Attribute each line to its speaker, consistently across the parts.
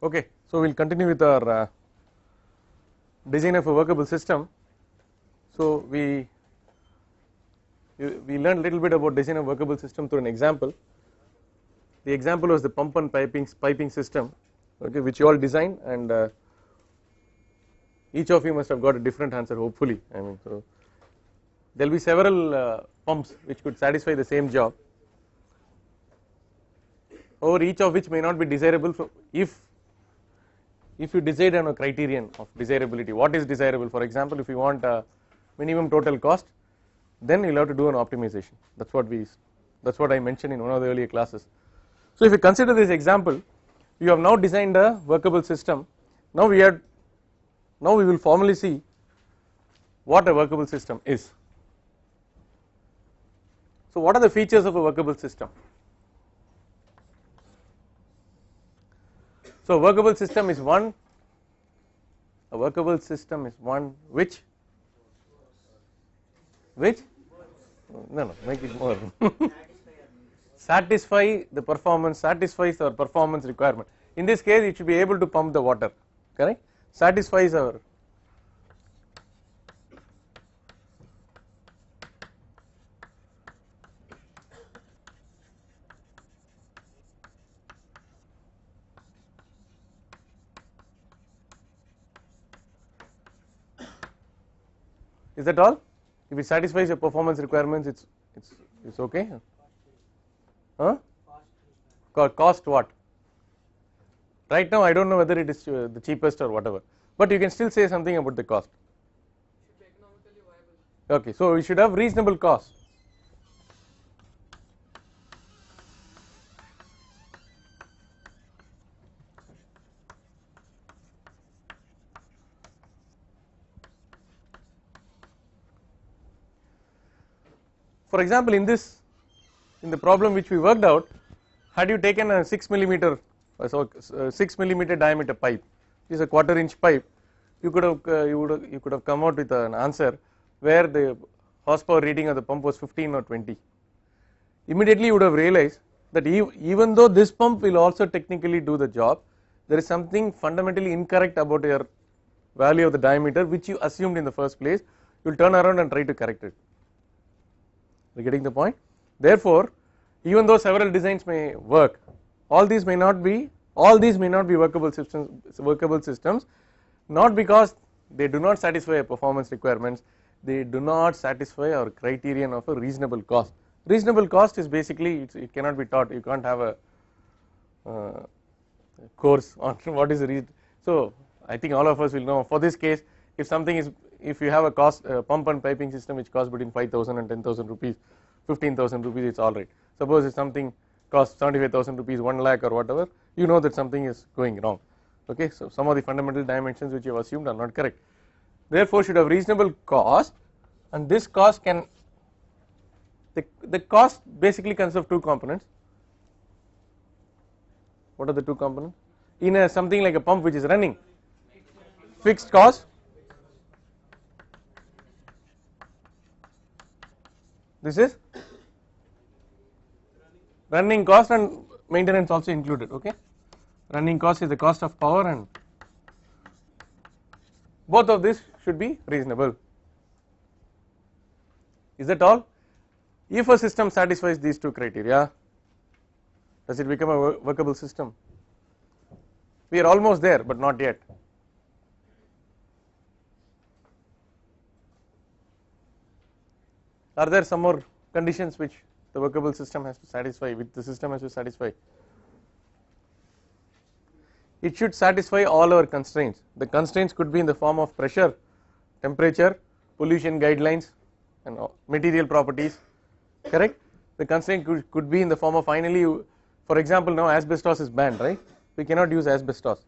Speaker 1: Okay, so we will continue with our design of a workable system. So we learned a little bit about design of workable system through an example. The example was the pump and piping system, okay, which you all designed, and each of you must have got a different answer, hopefully. I mean, so there will be several pumps which could satisfy the same job, or each of which may not be desirable. So if you decide on a criterion of desirability, what is desirable? For example, if you want a minimum total cost, then you will have to do an optimization. That's what I mentioned in one of the earlier classes. So if you consider this example, you have now designed a workable system. Now we will formally see what a workable system is. So what are the features of a workable system? So a workable system is one which no make it more satisfies our performance requirement. In this case it should be able to pump the water, correct? Satisfies our is that all? If it satisfies your performance requirements, it's okay. Huh? Cost what? Right now I don't know whether it is the cheapest or whatever, but you can still say something about the cost.
Speaker 2: Should be economically viable.
Speaker 1: Okay, so we should have reasonable cost. For example, in the problem which we worked out, had you taken a 6 millimeter diameter pipe, which is a quarter-inch pipe, you could have come out with an answer where the horsepower rating of the pump was 15 or 20. Immediately you would have realized that even though this pump will also technically do the job, there is something fundamentally incorrect about your value of the diameter which you assumed in the first place. You will turn around and try to correct it. You are getting the point? Therefore, even though several designs may work, all these may not be workable systems, not because they do not satisfy our performance requirements, they do not satisfy our criterion of a reasonable cost. Reasonable cost is basically it cannot be taught. You can't have a course on what is the reason. So I think all of us will know. For this case, if you have a pump and piping system which costs between 5,000 and 10,000 rupees, 15,000 rupees, it's all right. Suppose if something costs 75,000 rupees, 1 lakh or whatever, you know that something is going wrong. Okay, so some of the fundamental dimensions which you have assumed are not correct. Therefore, should have reasonable cost, and this cost can the cost basically consists of two components. What are the two components? In something like a pump which is running, fixed cost. This is running cost and maintenance also included. Okay, running cost is the cost of power, and both of this should be reasonable. Is that all? If a system satisfies these two criteria, does it become a workable system? We are almost there, but not yet. Are there some more conditions which the workable system has to satisfy, It should satisfy all our constraints. The constraints could be in the form of pressure, temperature, pollution guidelines, and material properties, correct? The constraint could be in the form of for example, now asbestos is banned, right? We cannot use asbestos.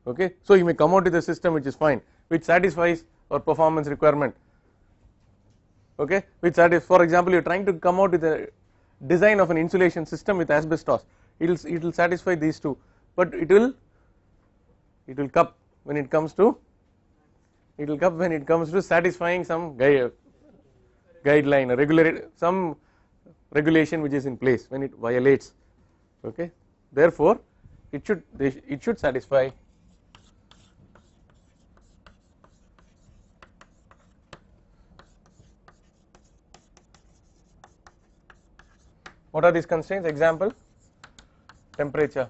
Speaker 1: Okay, so you may come out with a system which is fine, which satisfies our performance requirement. Okay, for example, you are trying to come out with a design of an insulation system with asbestos. It will satisfy these two, but it will cup when it comes to satisfying some guideline, some regulation which is in place when it violates. Okay, therefore, it should satisfy what are these constraints? Example, temperature,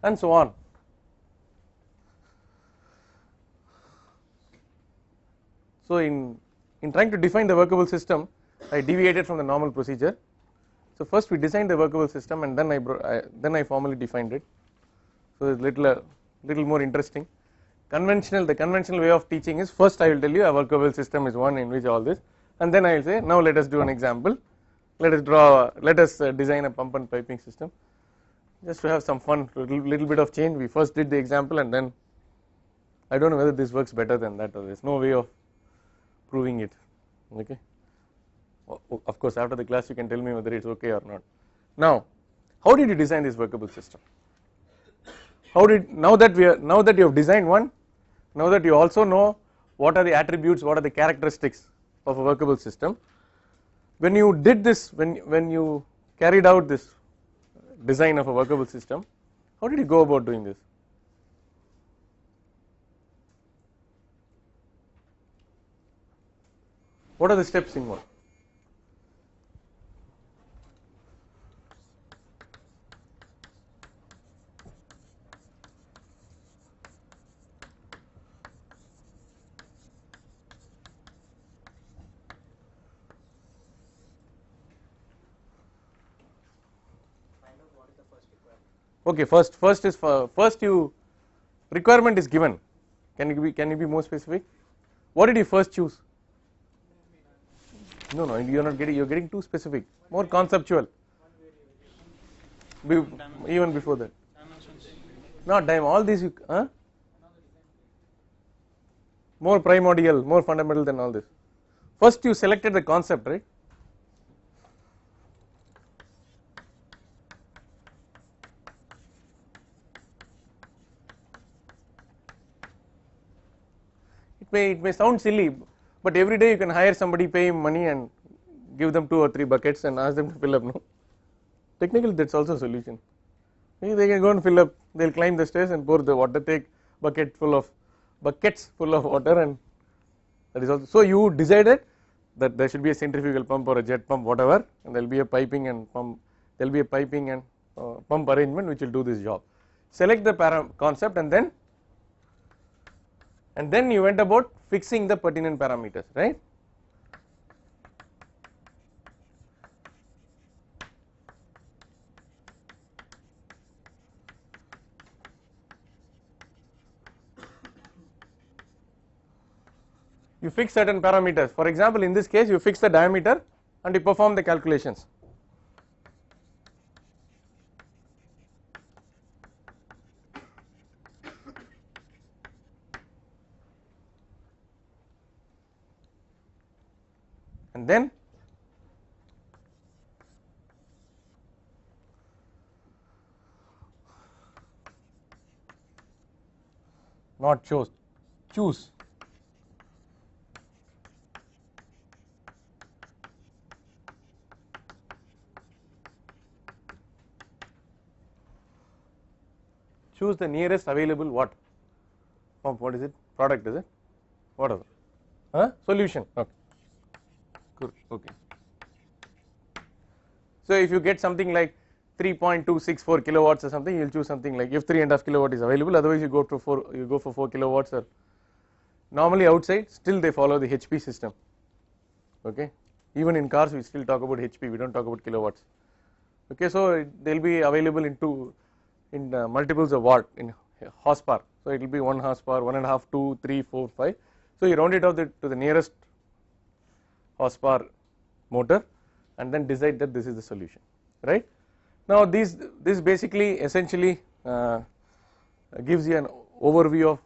Speaker 1: and so on. So in trying to define the workable system, I deviated from the normal procedure. So first we designed the workable system, and then I formally defined it. So it's little more interesting. The conventional way of teaching is, first I will tell you a workable system is one in which all this, and then I will say, now let us do an example. Let us design a pump and piping system, just to have some fun, little bit of change. We first did the example, and then I don't know whether this works better than that, or there's no way of proving it. Okay. Of course, after the class you can tell me whether it's okay or not. Now, how did you design this workable system? Now that you have designed one, now that you also know what are the attributes, what are the characteristics of a workable system, when you did this, when you carried out this design of a workable system, how did you go about doing this? What are the steps involved? Okay, first you requirement is given. Can you be more specific? What did you first choose? No, you're not getting. You're getting too specific. More conceptual. Even before that. Not time. All these. More primordial, more fundamental than all this. First, you selected the concept, right? It may sound silly, but every day you can hire somebody, pay him money, and give them 2 or 3 buckets and ask them to fill up. No, technically that's also a solution. They can go and fill up. They'll climb the stairs and pour the water. Take buckets full of water, and that is also. So you decided that there should be a centrifugal pump or a jet pump, whatever, and there will be a piping and pump. There will be a piping and pump arrangement which will do this job. Select the concept, and then you went about fixing the pertinent parameters, right? You fix certain parameters. For example, in this case you fix the diameter and you perform the calculations. And then not choose choose the nearest available what pump. What is it? Product, is it? What is it? Solution. Okay, good. Okay, so if you get something like 3.264 kilowatts or something, you will choose something like, if 3.5 kilowatt is available, otherwise you go for 4 kilowatts. Or normally outside still they follow the HP system. Okay, even in cars we still talk about HP, we don't talk about kilowatts. Okay, so they will be available in multiples of watt, in horsepower. So it will be 1 horsepower, 1.5, 2, 3, 4, 5. So you round it off to the nearest horsepower motor, and then decide that this is the solution, right? Now this basically essentially gives you an overview of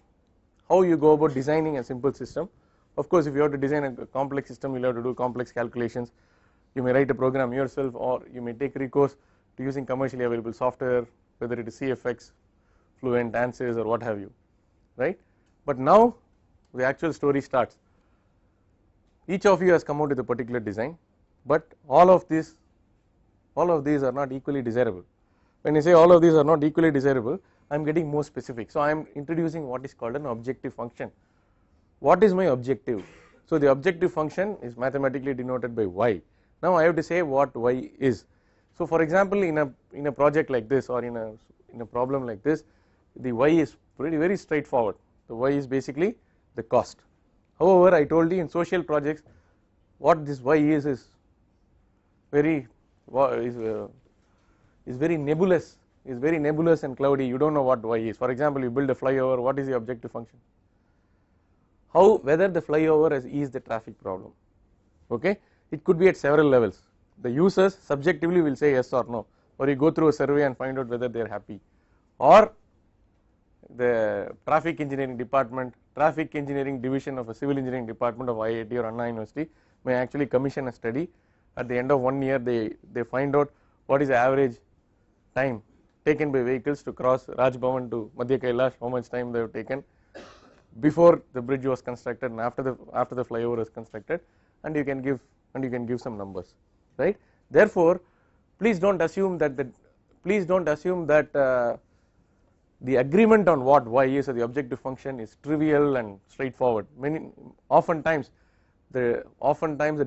Speaker 1: how you go about designing a simple system. Of course, if you have to design a complex system, you will have to do complex calculations. You may write a program yourself, or you may take recourse to using commercially available software, whether it is CFX, Fluent, ANSYS, or what have you, right? But now the actual story starts. Each of you has come out with a particular design, but all of these are not equally desirable. When I say all of these are not equally desirable, I am getting more specific. So I am introducing what is called an objective function. What is my objective? So the objective function is mathematically denoted by y. Now I have to say what y is. So for example, in a project like this, or in a problem like this, the y is very straightforward. The y is basically the cost. However, I told you in social projects, what this y is very nebulous. Is very nebulous and cloudy. You don't know what y is. For example, you build a flyover. What is the objective function? Whether the flyover has eased the traffic problem. Okay, it could be at several levels. The users subjectively will say yes or no, or you go through a survey and find out whether they are happy, or the traffic engineering department, traffic engineering division of a civil engineering department of IIT or Anna University may actually commission a study. At the end of 1 year, they find out what is the average time taken by vehicles to cross Raj Bhavan to Madhya Kailash, how much time they have taken before the bridge was constructed and after the flyover was constructed, and you can give some numbers, right? Therefore, please don't assume that the agreement on what y is, or the objective function, is trivial and straightforward. Oftentimes the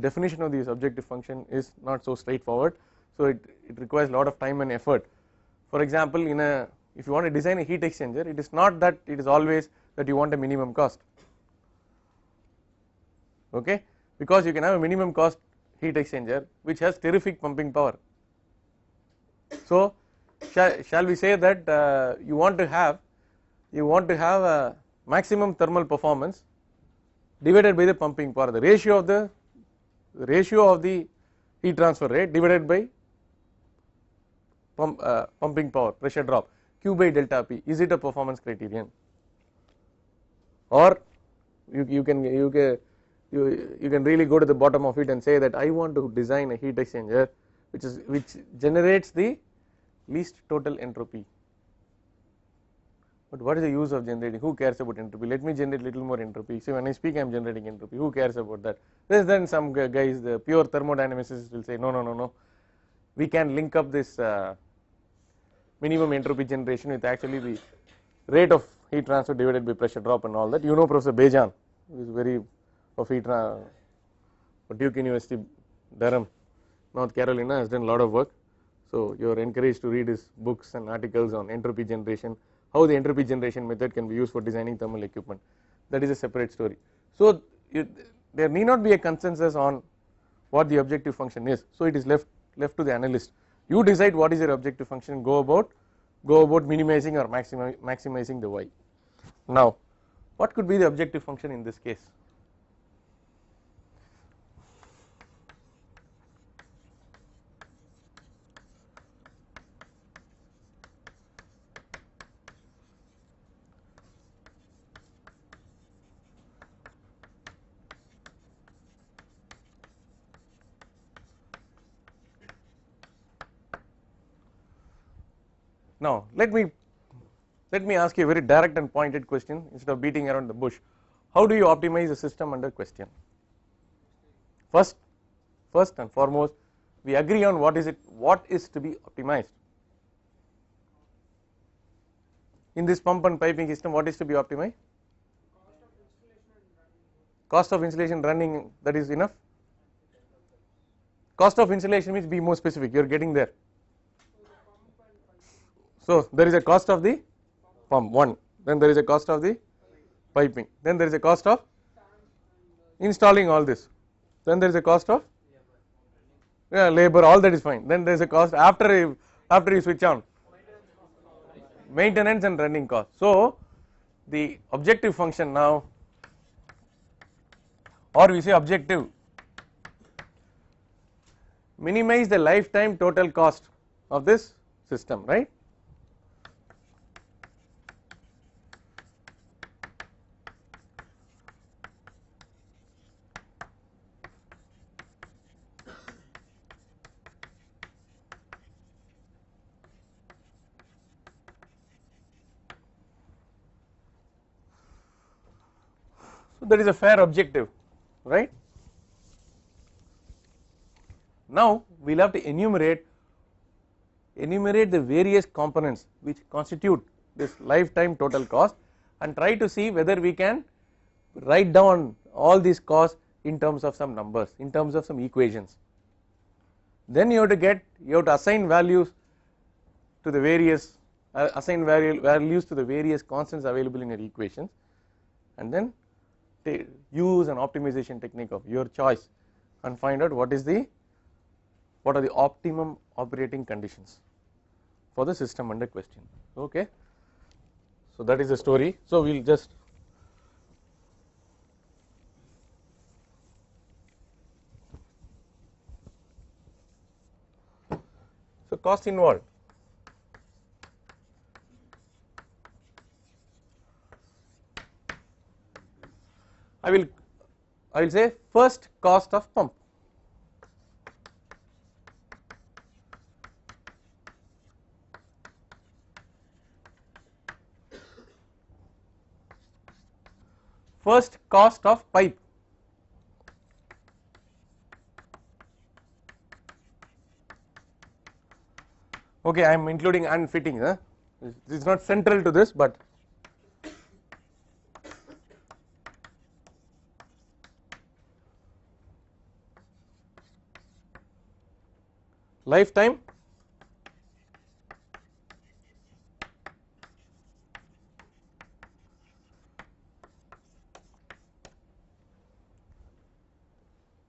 Speaker 1: definition of this objective function is not so straightforward, so it requires a lot of time and effort. For example, if you want to design a heat exchanger, it is not that it is always that you want a minimum cost, okay, because you can have a minimum cost heat exchanger which has terrific pumping power. So shall we say that you want to have a maximum thermal performance divided by the pumping power, the ratio of the heat transfer rate divided by pumping power, pressure drop, Q by delta P. Is it a performance criterion? Or you can really go to the bottom of it and say that I want to design a heat exchanger which generates the least total entropy. But what is the use of generating? Who cares about entropy? Let me generate little more entropy. See, when I speak, I am generating entropy. Who cares about that? Then some guys, the pure thermodynamicists, will say no. We can link up this minimum entropy generation with actually the rate of heat transfer divided by pressure drop and all that. You know Professor Bejan, who is very of heat for Duke University, Durham, North Carolina, has done a lot of work. So you are encouraged to read his books and articles on entropy generation, how the entropy generation method can be used for designing thermal equipment. That is a separate story. So there need not be a consensus on what the objective function is. So it is left to the analyst. You decide what is your objective function. Go about minimizing or maximizing the y. Now, what could be the objective function in this case? Now let me ask you a very direct and pointed question instead of beating around the bush. How do you optimize a system under question? First and foremost, we agree on what is to be optimized. In this pump and piping system, what is to be optimized? Cost of installation running, that is enough. Cost of installation means be more specific, you are getting there. So there is a cost of the pump, one, then there is a cost of the piping, then there is a cost of installing all this, then there is a cost of labor, all that is fine. Then there is a cost after you switch on, maintenance and running cost. So the objective function now, or we say objective, minimize the lifetime total cost of this system, right? So that is a fair objective, right? Now we will have to enumerate the various components which constitute this lifetime total cost and try to see whether we can write down all these costs in terms of some numbers, in terms of some equations. Then you have to assign values to the various values to the various constants available in your equations, and then use an optimization technique of your choice and find out what are the optimum operating conditions for the system under question. Okay, so that is the story. So we will just cost involved. I will say first cost of pump. First cost of pipe. Okay, I am including and fitting. This is not central to this, but lifetime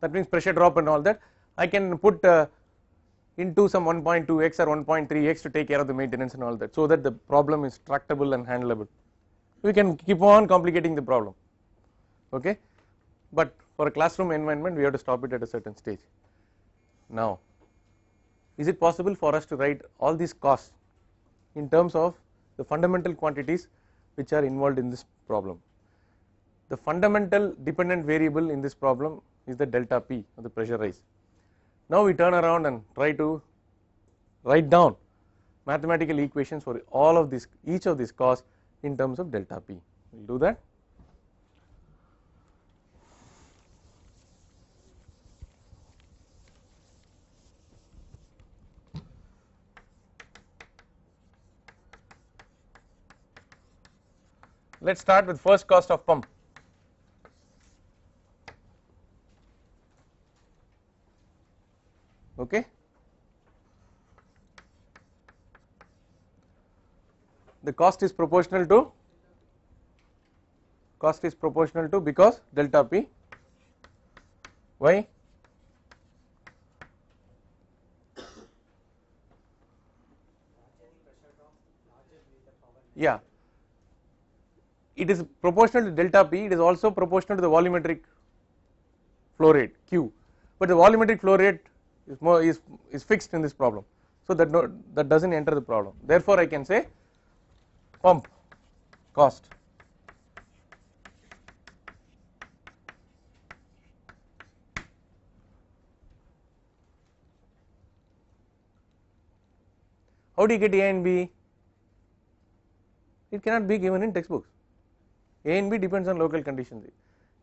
Speaker 1: that means pressure drop and all that. I can put into some 1.2x or 1.3x to take care of the maintenance and all that, so that the problem is tractable and handleable. We can keep on complicating the problem, okay, but for a classroom environment we have to stop it at a certain stage. Now, is it possible for us to write all these costs in terms of the fundamental quantities which are involved in this problem? The fundamental dependent variable in this problem is the delta P, or the pressure rise. Now we turn around and try to write down mathematical equations for all of these, each of these costs in terms of delta P. We will do that. Let us start with first cost of pump. Okay, the cost is proportional to because delta P. Why? Yeah, it is proportional to delta P. It is also proportional to the volumetric flow rate Q, but the volumetric flow rate is fixed in this problem, so that doesn't enter the problem. Therefore, I can say pump cost how do you get A and B? It cannot be given in textbooks. A and B depends on local conditions.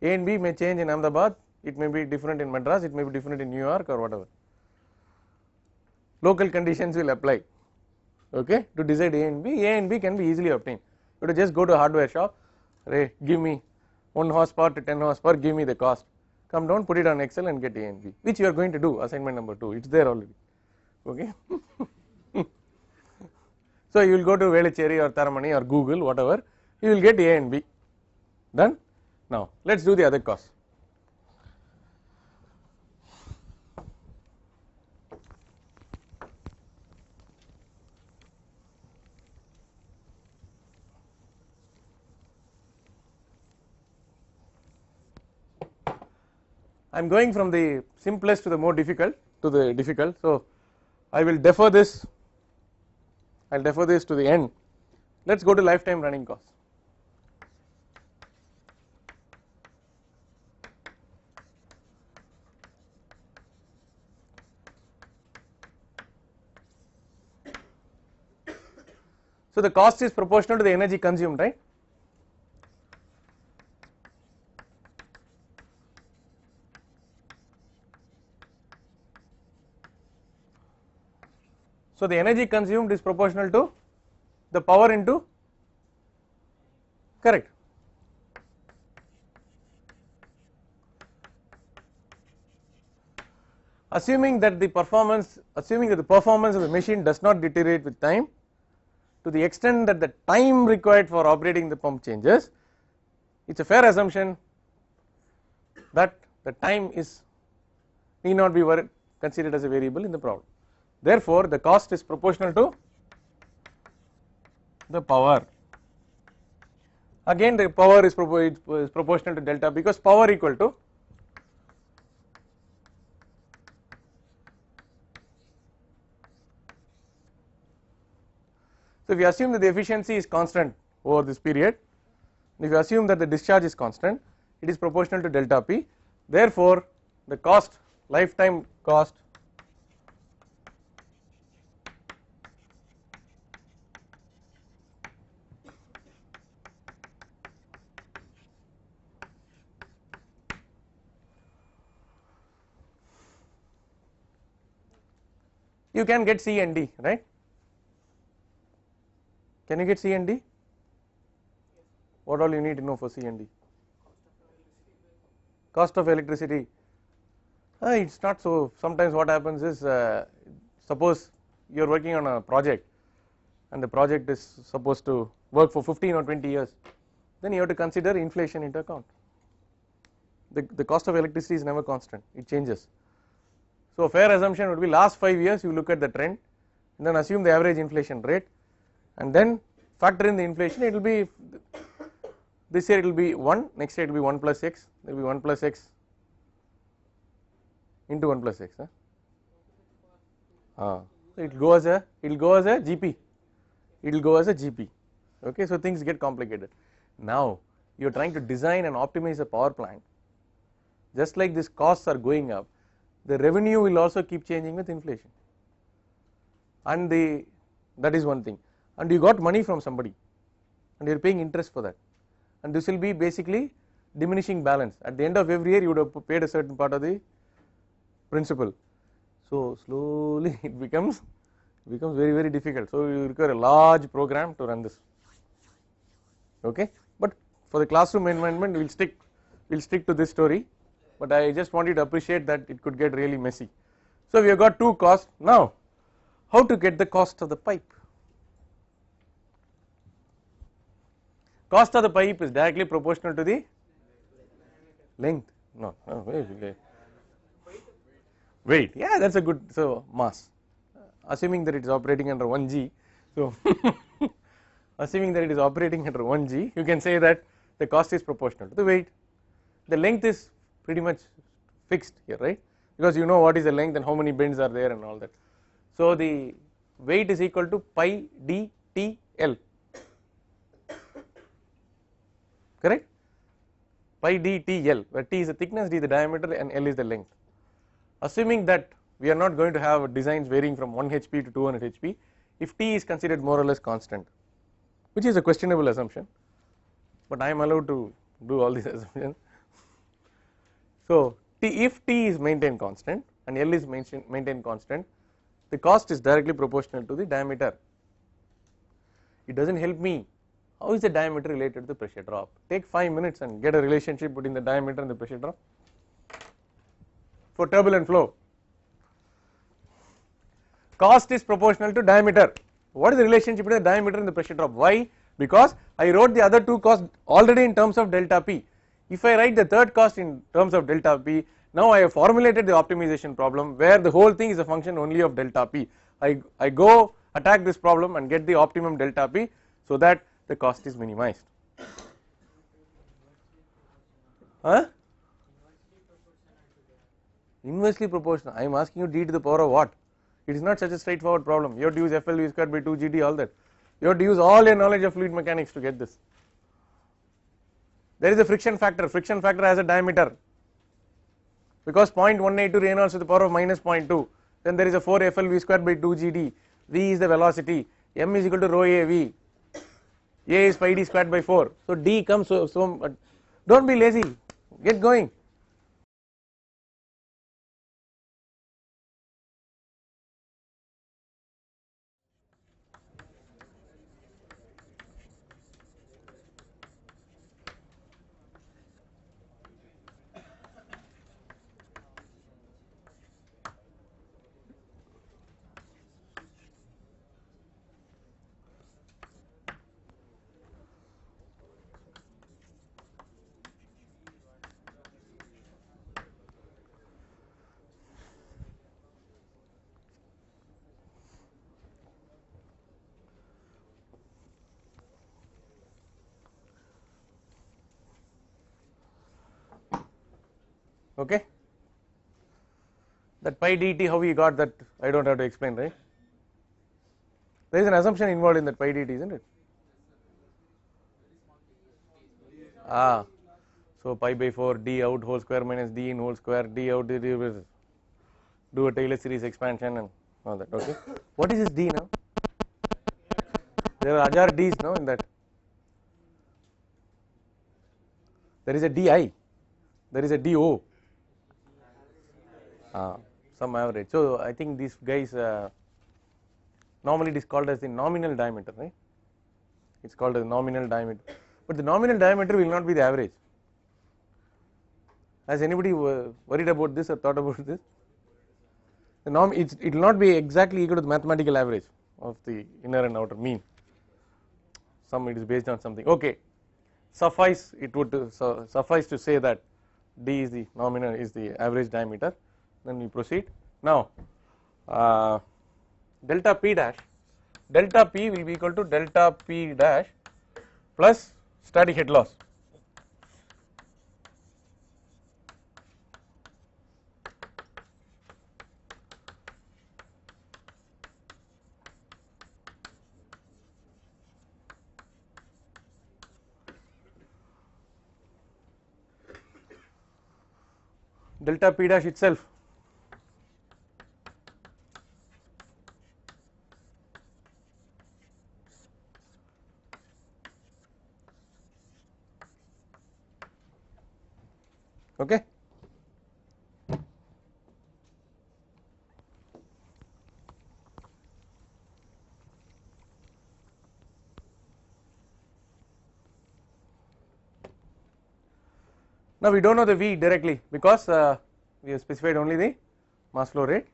Speaker 1: A and B may change in Ahmedabad, it may be different in Madras, it may be different in New York or whatever. Local conditions will apply, okay, to decide A and B. A and B can be easily obtained. You have to just go to a hardware shop, give me 1 horsepower to 10 horsepower, give me the cost, come down, put it on Excel and get A and B, which you are going to do, assignment number 2, it is there already, okay. So you will go to Velicheri or Taramani or Google, whatever, you will get A and B, done. Now let us do the other cost. I am going from the simplest to the more difficult to the difficult, so I will defer this. I will defer this to the end. Let us go to lifetime running cost. So the cost is proportional to the energy consumed, right? So the energy consumed is proportional to the power into, correct. Assuming that the performance of the machine does not deteriorate with time, to the extent that the time required for operating the pump changes, it is a fair assumption that the time need not be considered as a variable in the problem. Therefore, the cost is proportional to the power. Again the power is proportional to delta, because power equal to so if you assume that the efficiency is constant over this period, if you assume that the discharge is constant, it is proportional to delta P. Therefore, the cost, lifetime cost you can get C and D, right? Can you get C and D? What all you need to know for C and D? Cost of electricity. It's not so. Sometimes what happens is, suppose you are working on a project and the project is supposed to work for 15 or 20 years, then you have to consider inflation into account. The cost of electricity is never constant, it changes. So a fair assumption would be last 5 years you look at the trend and then assume the average inflation rate and then factor in the inflation. It will be, this year it will be 1, next year it will be 1 plus x, there will be 1 plus x into 1 plus x. It will go as a GP, it will go as a GP. Okay, so things get complicated. Now you are trying to design and optimize a power plant. Just like these costs are going up, the revenue will also keep changing with inflation, and that is one thing. And you got money from somebody and you are paying interest for that, and this will be basically diminishing balance. At the end of every year you would have paid a certain part of the principal, so slowly it becomes very, very difficult. So you require a large program to run this. Okay, but for the classroom environment we will stick to this story, but I just want you to appreciate that it could get really messy. So we have got two costs. Now how to get the cost of the pipe? Cost of the pipe is directly proportional to the length. No, weight. Yeah, that's a good. So mass, assuming that it is operating under 1g. So assuming that it is operating under 1g, you can say that the cost is proportional to the weight. The length is pretty much fixed here, right? Because you know what is the length and how many bends are there and all that. So the weight is equal to pi d t L, correct? Pi d t L, where t is the thickness, d is the diameter and L is the length. Assuming that we are not going to have designs varying from 1 HP to 200 HP, if t is considered more or less constant, which is a questionable assumption, but I am allowed to do all these assumptions. So if t is maintained constant and L is maintained constant, the cost is directly proportional to the diameter. It does not help me how is the diameter related to the pressure drop. Take 5 minutes and get a relationship between the diameter and the pressure drop for turbulent flow. Cost is proportional to diameter. What is the relationship between the diameter and the pressure drop? Why? Because I wrote the other two costs already in terms of delta P. If I write the third cost in terms of delta P, now I have formulated the optimization problem where the whole thing is a function only of delta P. I go attack this problem and get the optimum delta P so that the cost is minimized. Inversely proportional. I am asking you d to the power of what? It is not such a straightforward problem. You have to use FLV squared by 2 GD, all that. You have to use all your knowledge of fluid mechanics to get this. There is a friction factor. Friction factor has a diameter. Because 0.182 Reynolds to the power of minus 0.2, then there is a 4 FLV squared by 2 GD. V is the velocity. M is equal to rho A V. A is pi d squared by 4. So D comes so don't be lazy. Get going. Okay, that pi dt, how we got that, I don't have to explain, right? There is an assumption involved in that pi dt, isn't it? Ah, so pi by 4 d out whole square minus d in whole square, d out, do a Taylor series expansion and all that. Okay, what is this d now? There are other d's now in that. There is a di, there is a do. Some average. So I think these guys, normally it is called as the nominal diameter, right? It's called as nominal diameter, but the nominal diameter will not be the average. Has anybody worried about this or thought about this? The norm, it will not be exactly equal to the mathematical average of the inner and outer mean. Some it is based on something. Okay, suffice it would suffice to say that d is the nominal, is the average diameter. Then we proceed. Now, delta p dash, delta p will be equal to delta p dash plus static head loss. Delta p dash itself, okay. Now we don't know the V directly because we have specified only the mass flow rate.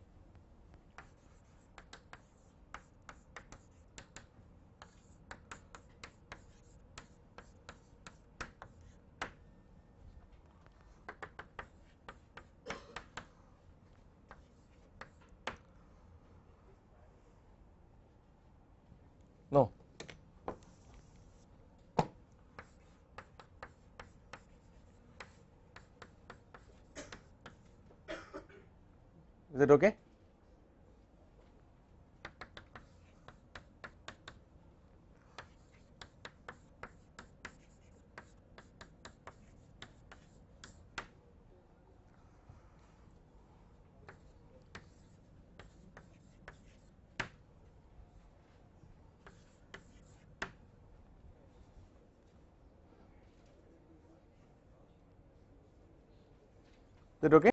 Speaker 1: No. Is it okay? Is it okay?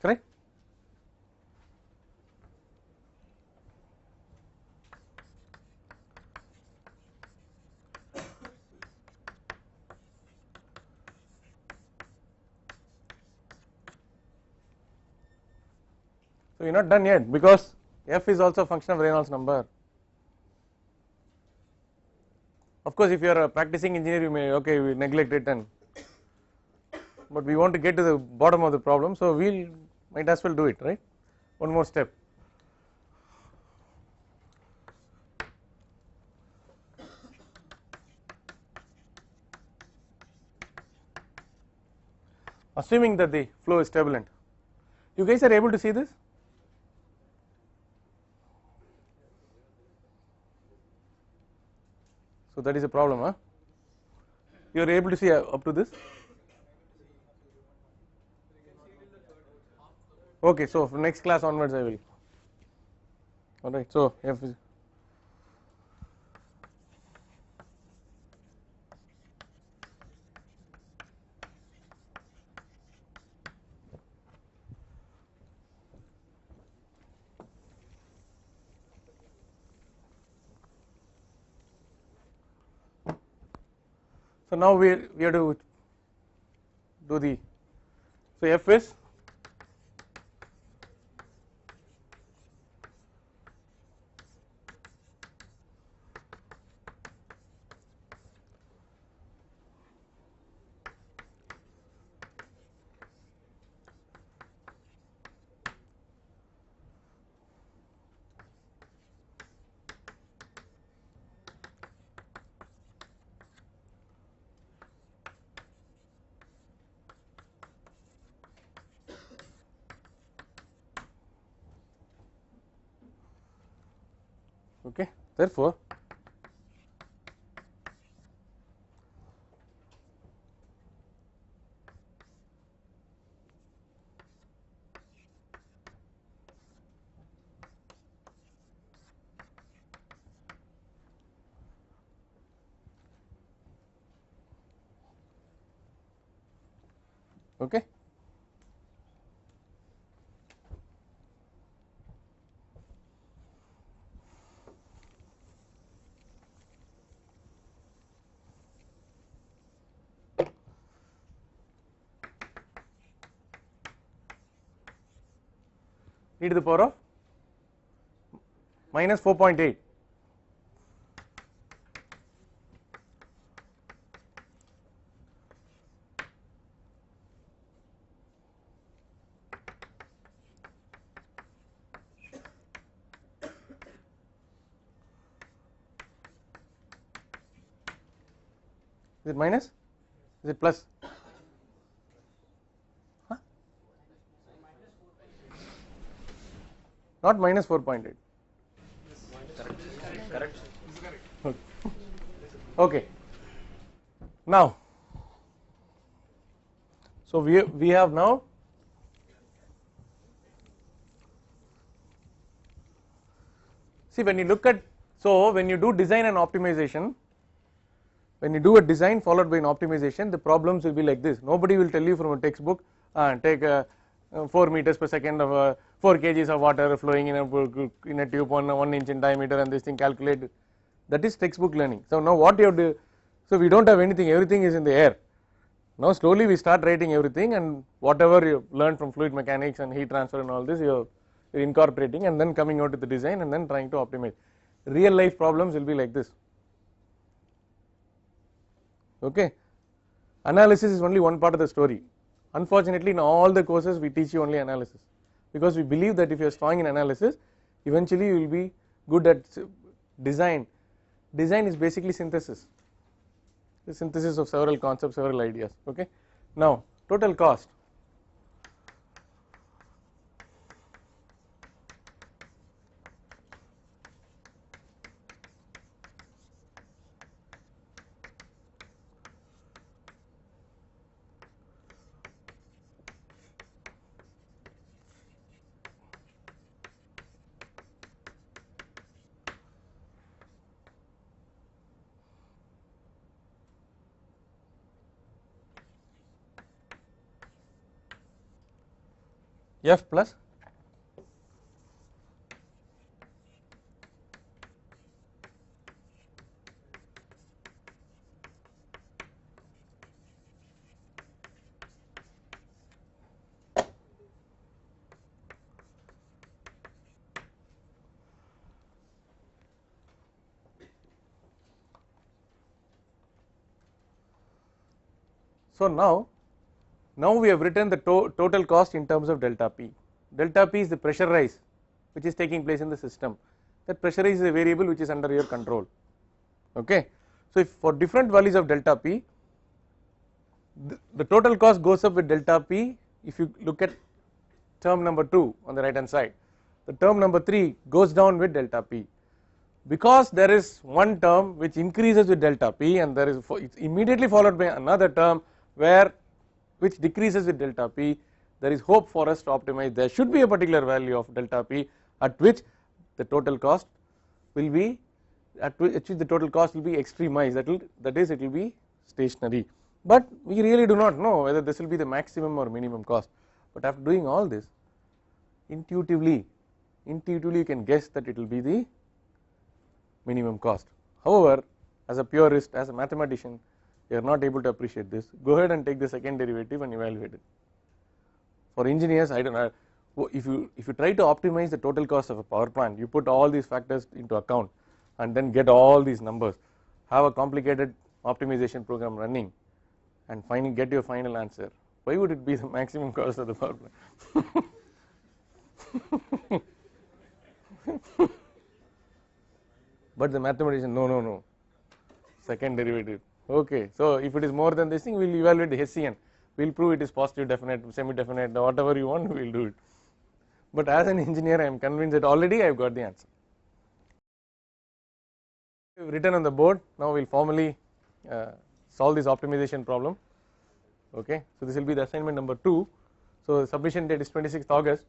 Speaker 1: Correct? So you're not done yet because F is also a function of Reynolds number. Of course, if you are a practicing engineer, you may we neglect it, and but we want to get to the bottom of the problem, so we'll might as well do it, right? One more step. Assuming that the flow is turbulent, you guys are able to see this? So that is a problem, huh? You are able to see up to this? Okay, so from next class onwards I will. Alright, so F is So now we have to do the, so F is okay, therefore okay. E to the power of minus 4.8. Is it minus? Is it plus? Huh? Not minus 4.8.
Speaker 3: Correct.
Speaker 1: Okay. Now, so we have now see when you look at, so when you do design and optimization, when you do a design followed by an optimization, the problems will be like this. Nobody will tell you from a textbook take 4 meters per second of 4 kgs of water flowing in a tube 1 inch in diameter and this thing calculate. That is textbook learning. So now what you have to, so we don't have anything, everything is in the air. Now slowly we start writing everything, and whatever you learned from fluid mechanics and heat transfer and all this you're incorporating and then coming out with the design and then trying to optimize. Real life problems will be like this. Okay, analysis is only one part of the story. Unfortunately, in all the courses we teach you only analysis, because we believe that if you are strong in analysis, eventually you will be good at design. Design is basically synthesis, the synthesis of several concepts, several ideas. Okay, now total cost. F plus so now we have written the total cost in terms of delta P. Delta P is the pressure rise which is taking place in the system. That pressure rise is a variable which is under your control. Okay, so if for different values of delta P, the total cost goes up with delta P. If you look at term number 2 on the right hand side, the term number 3 goes down with delta P, because there is one term which increases with delta P and there is it's immediately followed by another term which decreases with delta P. There is hope for us to optimize. There should be a particular value of delta P at which the total cost will be extremized, that is it will be stationary. But we really do not know whether this will be the maximum or minimum cost, but after doing all this, intuitively you can guess that it will be the minimum cost. However, as a purist, as a mathematician, you are not able to appreciate this, go ahead and take the second derivative and evaluate it. For engineers, I don't know, if you try to optimize the total cost of a power plant, you put all these factors into account and then get all these numbers, have a complicated optimization program running and get your final answer. Why would it be the maximum cost of the power plant? But the mathematician, no, second derivative. Okay, so if it is more than this thing, we will evaluate the Hessian. We will prove it is positive, definite, semi-definite, whatever you want, we will do it. But as an engineer, I am convinced that already I have got the answer. We have written on the board. Now we will formally solve this optimization problem. Okay, so this will be the assignment number 2. So the submission date is 26th August.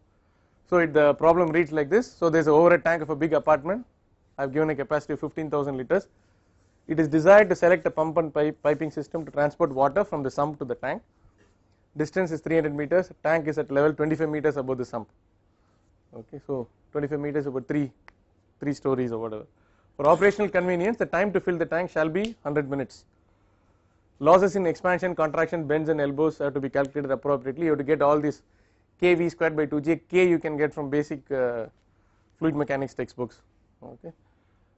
Speaker 1: So the problem reads like this. So there is an overhead tank of a big apartment. I have given a capacity of 15,000 liters. It is desired to select a pump and piping system to transport water from the sump to the tank. Distance is 300 meters. Tank is at level 25 meters above the sump. Okay, so 25 meters about three stories or whatever. For operational convenience, the time to fill the tank shall be 100 minutes. Losses in expansion, contraction, bends and elbows have to be calculated appropriately. You have to get all this kV squared by 2J. K you can get from basic fluid mechanics textbooks. Okay,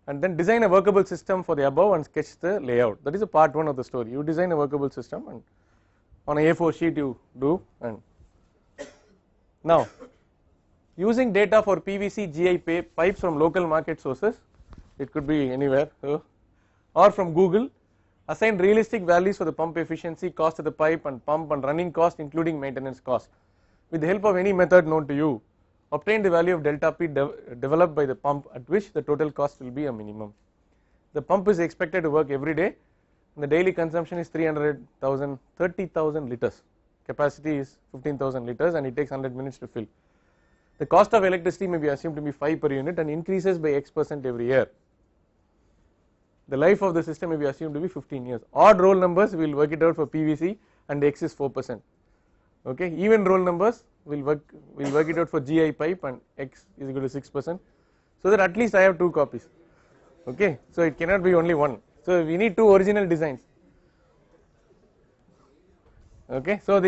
Speaker 1: and then design a workable system for the above and sketch the layout. That is a part 1 of the story. You design a workable system and on a A4 sheet you do. And now using data for PVC GI pipes from local market sources, it could be anywhere, or from Google, assign realistic values for the pump efficiency, cost of the pipe and pump and running cost including maintenance cost. With the help of any method known to you, obtain the value of delta P developed by the pump at which the total cost will be a minimum. The pump is expected to work every day and the daily consumption is 30,000 liters. Capacity is 15,000 liters and it takes 100 minutes to fill. The cost of electricity may be assumed to be 5 per unit and increases by X% every year. The life of the system may be assumed to be 15 years. Odd roll numbers we will work it out for PVC and X is 4%. Okay, even roll numbers we'll work it out for GI pipe and X is equal to 6%, so that at least I have 2 copies. Okay, so it cannot be only one. So we need 2 original designs. Okay, so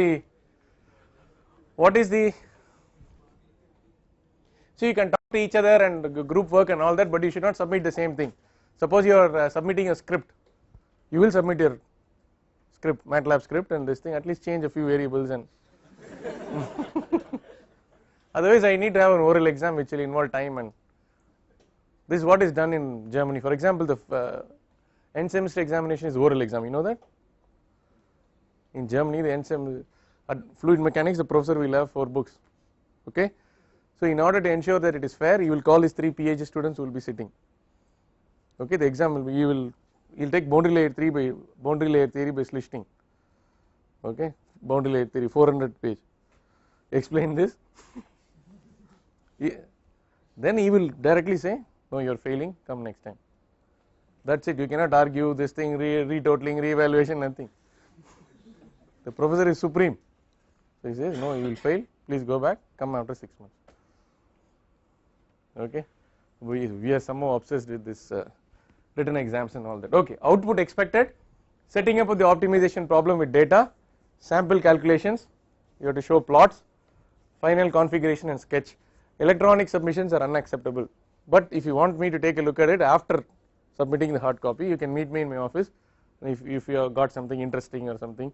Speaker 1: so you can talk to each other and group work and all that, but you should not submit the same thing. Suppose you are submitting a script, you will submit your script, MATLAB script, and this thing at least change a few variables and otherwise I need to have an oral exam which will involve time, and this is what is done in Germany. For example, the end semester examination is oral exam, you know that? In Germany the end sem at fluid mechanics the professor will have 4 books. Okay, so in order to ensure that it is fair, you will call these 3 PhD students who will be sitting. Okay, the exam will be, you'll take boundary layer theory by Schlichting. Okay, boundary layer theory 400 page. Explain this. Then he will directly say, no, you are failing, come next time. That's it, you cannot argue this thing, retotaling, reevaluation, nothing. The professor is supreme. So he says, no, you will fail, please go back, come after 6 months. Okay, we are somehow obsessed with this written exams and all that. Okay, output expected, setting up of the optimization problem with data, sample calculations, you have to show plots, final configuration and sketch. Electronic submissions are unacceptable, but if you want me to take a look at it after submitting the hard copy, you can meet me in my office. If you have got something interesting or something,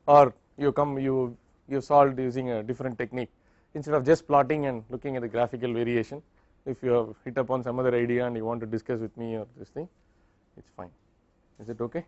Speaker 1: or you solved using a different technique, instead of just plotting and looking at the graphical variation, if you have hit upon some other idea and you want to discuss with me or this thing, it's fine. Is it okay?